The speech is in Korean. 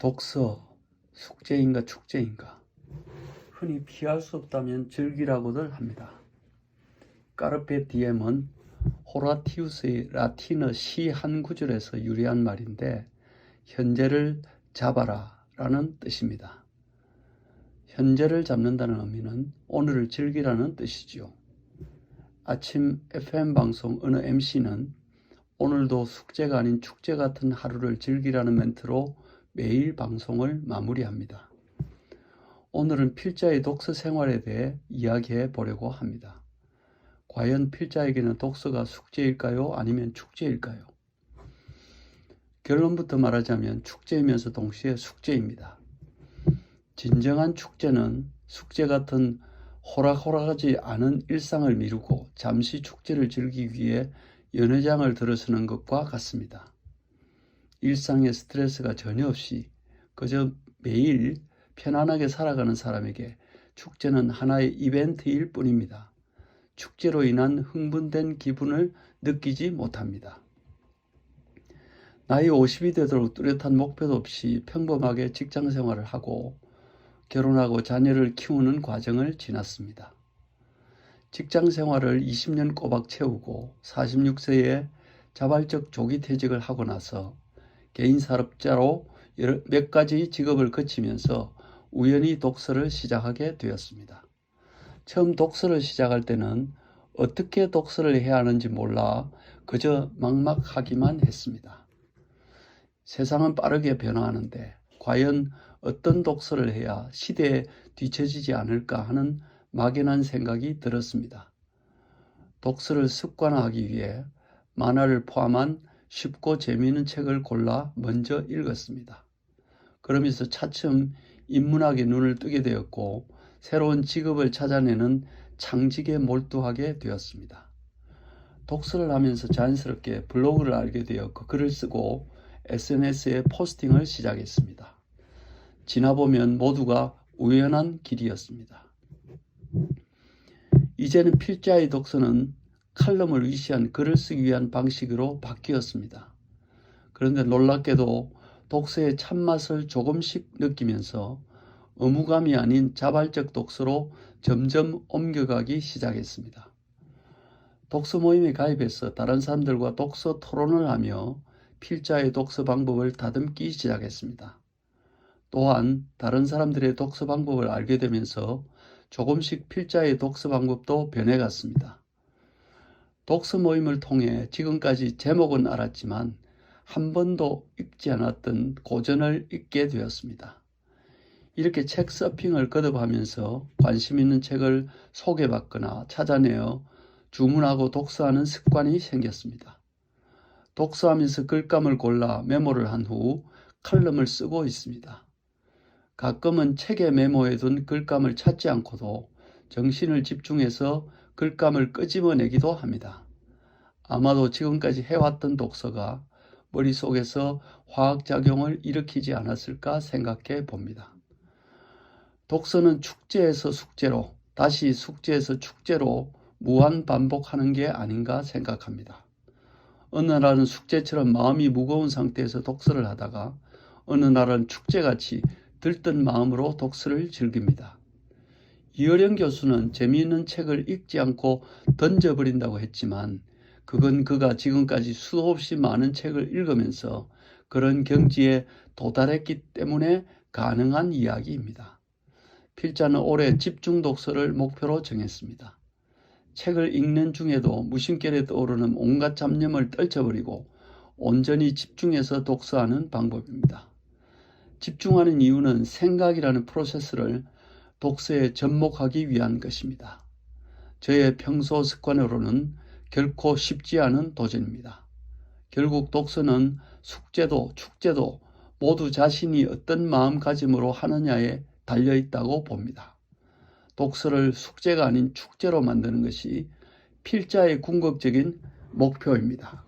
독서, 숙제인가 축제인가? 흔히 피할 수 없다면 즐기라고들 합니다. 까르페 디엠은 호라티우스의 라틴어 시 한 구절에서 유래한 말인데 현재를 잡아라 라는 뜻입니다. 현재를 잡는다는 의미는 오늘을 즐기라는 뜻이죠. 아침 FM 방송 어느 MC는 오늘도 숙제가 아닌 축제 같은 하루를 즐기라는 멘트로 매일 방송을 마무리합니다. 오늘은 필자의 독서 생활에 대해 이야기해 보려고 합니다. 과연 필자에게는 독서가 숙제일까요? 아니면 축제일까요? 결론부터 말하자면 축제이면서 동시에 숙제입니다. 진정한 축제는 숙제 같은 호락호락하지 않은 일상을 미루고 잠시 축제를 즐기기 위해 연회장을 들어서는 것과 같습니다. 일상의 스트레스가 전혀 없이 그저 매일 편안하게 살아가는 사람에게 축제는 하나의 이벤트일 뿐입니다. 축제로 인한 흥분된 기분을 느끼지 못합니다. 나이 50이 되도록 뚜렷한 목표도 없이 평범하게 직장 생활을 하고 결혼하고 자녀를 키우는 과정을 지났습니다. 직장 생활을 20년 꼬박 채우고 46세에 자발적 조기 퇴직을 하고 나서 개인 사업자로 몇 가지 직업을 거치면서 우연히 독서를 시작하게 되었습니다. 처음 독서를 시작할 때는 어떻게 독서를 해야 하는지 몰라 그저 막막하기만 했습니다. 세상은 빠르게 변화하는데 과연 어떤 독서를 해야 시대에 뒤처지지 않을까 하는 막연한 생각이 들었습니다. 독서를 습관화하기 위해 만화를 포함한 쉽고 재미있는 책을 골라 먼저 읽었습니다. 그러면서 차츰 인문학에 눈을 뜨게 되었고 새로운 직업을 찾아내는 창직에 몰두하게 되었습니다. 독서를 하면서 자연스럽게 블로그를 알게 되었고 글을 쓰고 SNS에 포스팅을 시작했습니다. 지나보면 모두가 우연한 길이었습니다. 이제는 필자의 독서는 칼럼을 위시한 글을 쓰기 위한 방식으로 바뀌었습니다. 그런데 놀랍게도 독서의 참맛을 조금씩 느끼면서 의무감이 아닌 자발적 독서로 점점 옮겨가기 시작했습니다. 독서 모임에 가입해서 다른 사람들과 독서 토론을 하며 필자의 독서 방법을 다듬기 시작했습니다. 또한 다른 사람들의 독서 방법을 알게 되면서 조금씩 필자의 독서 방법도 변해갔습니다. 독서 모임을 통해 지금까지 제목은 알았지만 한 번도 읽지 않았던 고전을 읽게 되었습니다. 이렇게 책 서핑을 거듭하면서 관심 있는 책을 소개받거나 찾아내어 주문하고 독서하는 습관이 생겼습니다. 독서하면서 글감을 골라 메모를 한 후 칼럼을 쓰고 있습니다. 가끔은 책에 메모해둔 글감을 찾지 않고도 정신을 집중해서 글감을 끄집어내기도 합니다. 아마도 지금까지 해왔던 독서가 머릿속에서 화학작용을 일으키지 않았을까 생각해 봅니다. 독서는 축제에서 숙제로, 다시 숙제에서 축제로 무한 반복하는 게 아닌가 생각합니다. 어느 날은 숙제처럼 마음이 무거운 상태에서 독서를 하다가 어느 날은 축제같이 들뜬 마음으로 독서를 즐깁니다. 이어령 교수는 재미있는 책을 읽지 않고 던져버린다고 했지만 그건 그가 지금까지 수없이 많은 책을 읽으면서 그런 경지에 도달했기 때문에 가능한 이야기입니다. 필자는 올해 집중 독서를 목표로 정했습니다. 책을 읽는 중에도 무심결에 떠오르는 온갖 잡념을 떨쳐버리고 온전히 집중해서 독서하는 방법입니다. 집중하는 이유는 생각이라는 프로세스를 독서에 접목하기 위한 것입니다. 저의 평소 습관으로는 결코 쉽지 않은 도전입니다. 결국 독서는 숙제도 축제도 모두 자신이 어떤 마음가짐으로 하느냐에 달려있다고 봅니다. 독서를 숙제가 아닌 축제로 만드는 것이 필자의 궁극적인 목표입니다.